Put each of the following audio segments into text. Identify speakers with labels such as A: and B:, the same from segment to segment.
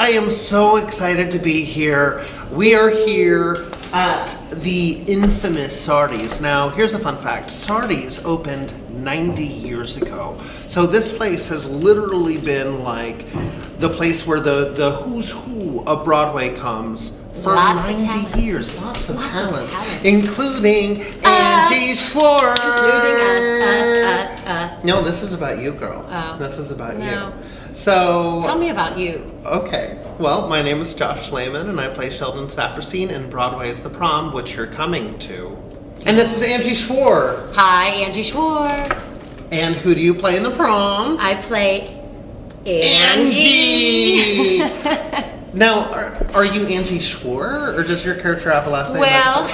A: I am so excited to be here. We are here at the infamous Sardi's. Now, here's a fun fact. Sardi's opened 90 years ago. So this place has literally been like the place where the who's who of Broadway comes for 90 years. Lots of talent. Including Angie Schworer.
B: Including us.
A: No, this is about you, girl.
B: Oh.
A: This is about
B: No.
A: you. So
B: Tell me about you.
A: okay. Well, my name is Josh Lamon, and I play Sheldon Saperstein in Broadway's The Prom, which you're coming to. And this is Angie Schworer.
B: Hi, Angie Schworer.
A: And who do you play in The Prom?
B: I play Angie.
A: Now, are you Angie Schworer, or does your character have a last name?
B: Well,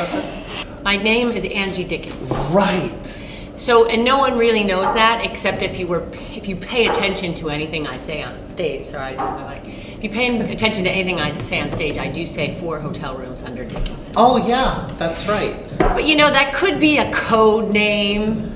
B: my name is Angie Dickens.
A: Right.
B: So, and no one really knows that except if you pay attention to anything I say on stage. Sorry, if you pay attention to anything I say on stage, I do say 4 hotel rooms under Dickinson.
A: Oh yeah, that's right.
B: But you know, that could be a code name.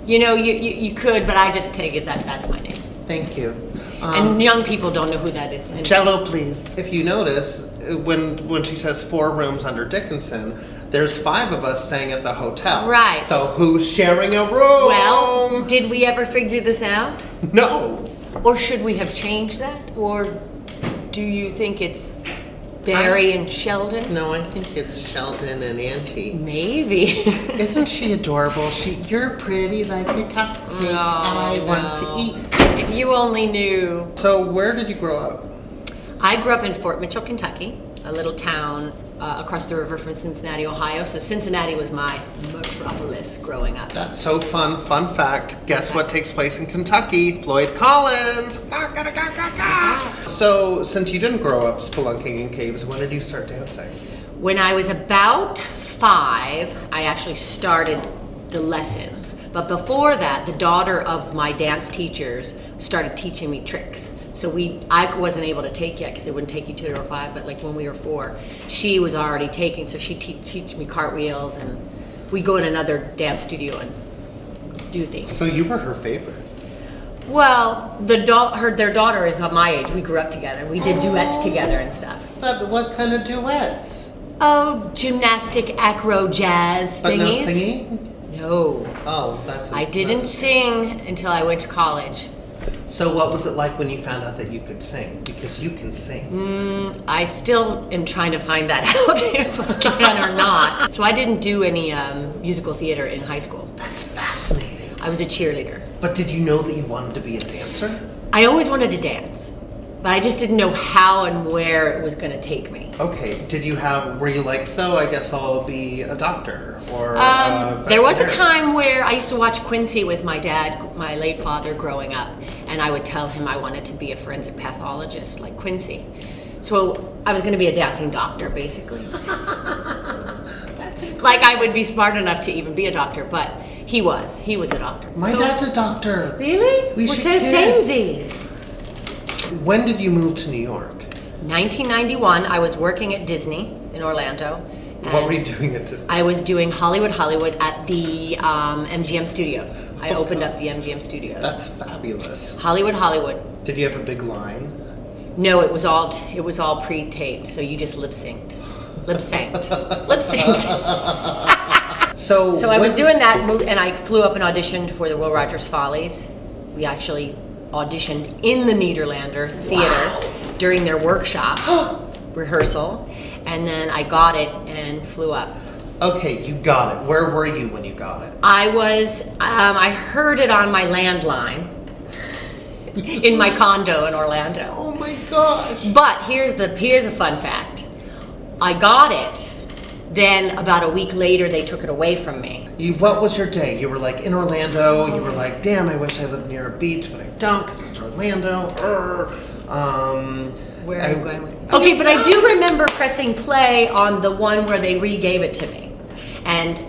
B: You know, you could, but I just take it that that's my name.
A: Thank you.
B: And young people don't know who that is.
A: Jello, please. If you notice, when she says 4 rooms under Dickinson, there's 5 of us staying at the hotel.
B: Right.
A: So who's sharing a room?
B: Well, did we ever figure this out?
A: No.
B: Or should we have changed that? Or do you think it's Barry and Sheldon?
A: No, I think it's Sheldon and Angie.
B: Maybe.
A: Isn't she adorable? You're pretty like a cupcake. I want to eat.
B: If you only knew.
A: So where did you grow up?
B: I grew up in Fort Mitchell, Kentucky, a little town across the river from Cincinnati, Ohio. So Cincinnati was my metropolis growing up.
A: That's so fun. Fun fact. Guess what takes place in Kentucky? Floyd Collins. So since you didn't grow up spelunking in caves, when did you start dancing?
B: When I was about 5, I actually started the lessons. But before that, the daughter of my dance teachers started teaching me tricks. So I wasn't able to take yet because it wouldn't take you 2 or 5, but like when we were 4, she was already taking, so she'd teach me cartwheels, and we'd go in another dance studio and do things.
A: So you were her favorite?
B: Well, their daughter is of my age. We grew up together. We did duets together and stuff.
A: But what kind of duets?
B: Oh, gymnastic, acro, jazz
A: But
B: thingies.
A: no singing?
B: No.
A: Oh,
B: I didn't sing until I went to college.
A: So what was it like when you found out that you could sing? Because you can sing.
B: I still am trying to find that out if I can or not. So I didn't do any musical theater in high school.
A: That's fascinating.
B: I was a cheerleader.
A: But did you know that you wanted to be a dancer?
B: I always wanted to dance, but I just didn't know how and where it was going to take me.
A: Okay, were you like, so I guess I'll be a doctor or
B: there was a time where I used to watch Quincy with my dad, my late father, growing up, and I would tell him I wanted to be a forensic pathologist like Quincy. So I was going to be a dancing doctor, basically.
A: That's incredible.
B: Like I would be smart enough to even be a doctor, but he was a doctor.
A: My dad's a doctor.
B: Really?
A: We should kiss.
B: Samesies.
A: When did you move to New York?
B: 1991, I was working at Disney in Orlando.
A: What were you doing at Disney?
B: I was doing Hollywood at the MGM Studios. I opened up the MGM Studios.
A: That's fabulous.
B: Hollywood.
A: Did you have a big line?
B: No, it was all pre-taped, so you just lip-synced. So I was doing that move, and I flew up and auditioned for the Will Rogers Follies. We actually auditioned in the Nederlander Theater during their workshop rehearsal, and then I got it and flew up.
A: Okay, you got it. Where were you when you got it?
B: I heard it on my landline in my condo in Orlando.
A: Oh my gosh.
B: But here's a fun fact. I got it, then about a week later they took it away from me.
A: What was your day? You were like in Orlando, you were like, damn, I wish I lived near a beach, but I don't because it's Orlando.
B: Where are you going with this? Okay, but I do remember pressing play on the one where they re-gave it to me. And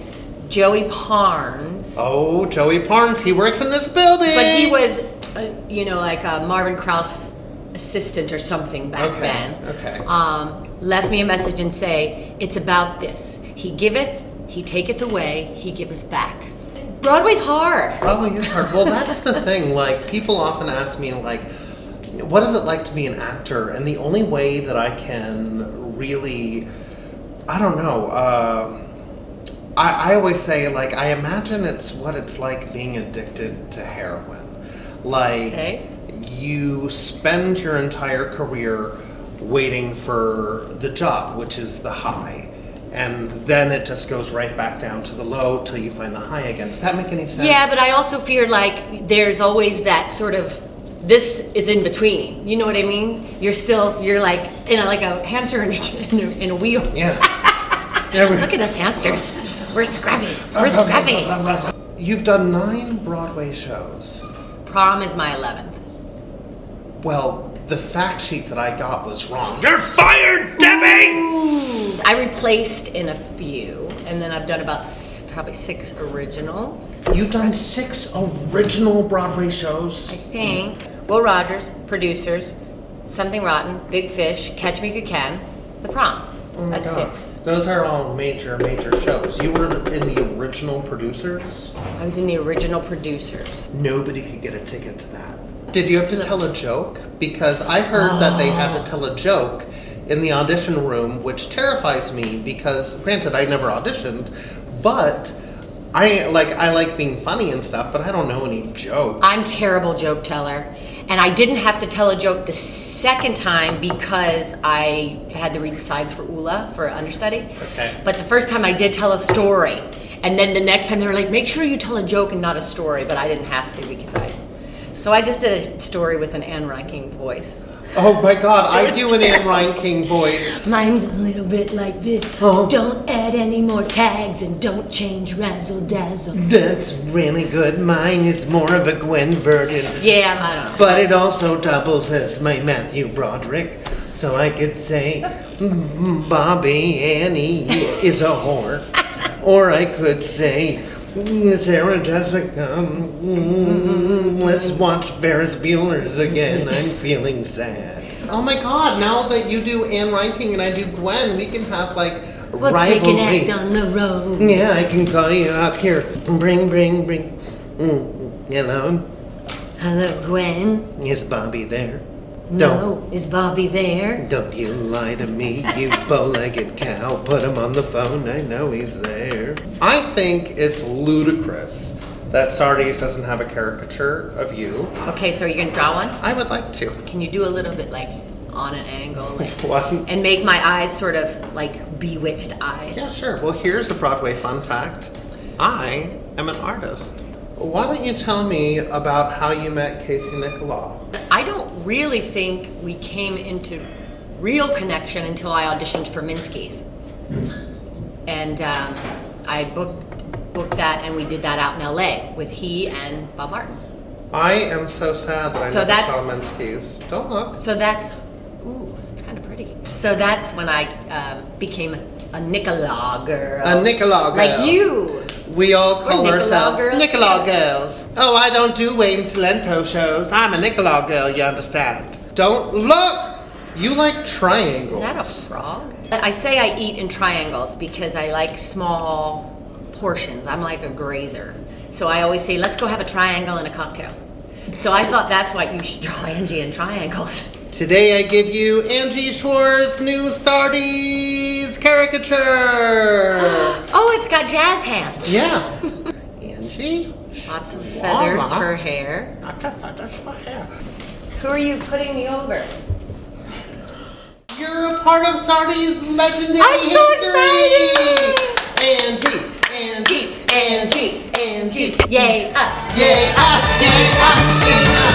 B: Joey Parnes.
A: Oh, Joey Parnes, he works in this building.
B: But he was, like a Marvin Krause assistant or something back then.
A: Okay.
B: Left me a message and say, it's about this. He giveth, he taketh away, he giveth back. Broadway's hard.
A: Broadway is hard. Well, that's the thing. Like, people often ask me, like, what is it like to be an actor? And the only way that I can really, I don't know, I always say, like, I imagine it's what it's like being addicted to heroin. Like, you spend your entire career waiting for the job, which is the high. And then it just goes right back down to the low till you find the high again. Does that make any sense?
B: Yeah, but I also fear like there's always that sort of, this is in between. You know what I mean? You're like in like a hamster in a wheel.
A: Yeah.
B: Look at us hamsters. We're scruffy. We're scruffy.
A: You've done 9 Broadway shows.
B: Prom is my 11th.
A: Well, the fact sheet that I got was wrong. You're fired, Debbie!
B: Ooh. I replaced in a few, and then I've done about probably 6 originals.
A: You've done 6 original Broadway shows?
B: I think. Will Rogers, producers, Something Rotten, Big Fish, Catch Me If You Can, The Prom.
A: Oh
B: That's
A: God.
B: 6.
A: Those are all major shows. You were in the original producers?
B: I was in the original producers.
A: Nobody could get a ticket to that. Did you have to tell a joke? Because I heard that they had to tell a joke in the audition room, which terrifies me because, granted, I never auditioned, but I like being funny and stuff, but I don't know any jokes.
B: I'm terrible joke teller, and I didn't have to tell a joke the second time because I had to read the sides for Ula for understudy.
A: Okay.
B: But the first time I did tell a story, and then the next time they were like, make sure you tell a joke and not a story, but I didn't have to because So I just did a story with an Anne Reinking voice.
A: Oh my God, I do an Anne Reinking voice.
B: Mine's a little bit like this.
A: Oh.
B: Don't add any more tags and don't change razzle dazzle.
A: That's really good. Mine is more of a Gwen Verdon.
B: Yeah, I don't know.
A: But it also doubles as my Matthew Broderick. So I could say, Bobby Annie is a whore. Or I could say, Sarah Jessica, let's watch Ferris Bueller's again. I'm feeling sad. Oh my God, now that you do Anne Reinking and I do Gwen, we can have like
B: We'll
A: rivalries.
B: take an act on the road.
A: Yeah, I can call you up here. Bring. Hello?
B: Hello, Gwen.
A: Is Bobby there?
B: No. Is Bobby there?
A: Don't you lie to me, you bow-legged cow. Put him on the phone, I know he's there. I think it's ludicrous that Sardi's doesn't have a caricature of you.
B: Okay, so are you gonna draw one?
A: I would like to.
B: Can you do a little bit like on an angle, like,
A: What?
B: and make my eyes sort of like bewitched eyes?
A: Yeah, sure. Well, here's a Broadway fun fact. I am an artist. Why don't you tell me about how you met Casey Nicholaw?
B: I don't really think we came into real connection until I auditioned for Minsky's. And I booked that, and we did that out in LA with he and Bob Martin.
A: I am so sad that I
B: So
A: never
B: that's-
A: saw Minsky's. Don't look.
B: So that's, ooh, it's kind of pretty. So that's when I became a Nicholaw girl.
A: A Nicholaw girl.
B: Like you.
A: We all call
B: Nicholaw
A: ourselves
B: girls
A: Nicholaw
B: together.
A: girls. Oh, I don't do Wayne Cilento shows. I'm a Nicholaw girl, you understand? Don't look! You like triangles.
B: Is that a frog? I say I eat in triangles because I like small portions. I'm like a grazer. So I always say, let's go have a triangle and a cocktail. So I thought that's why you should draw Angie in triangles.
A: Today I give you Angie Schworer's new Sardi's caricature.
B: Oh, it's got jazz hands.
A: Yeah. Angie?
B: Lots of feathers
A: Schworer.
B: for hair.
A: Lots of feathers for hair.
B: Who are you putting me over?
A: You're a part of Sardi's legendary
B: I'm so
A: history.
B: excited!
A: Angie.
B: Angie. Yay, us.
A: Yay, us, yay, us, yay, us.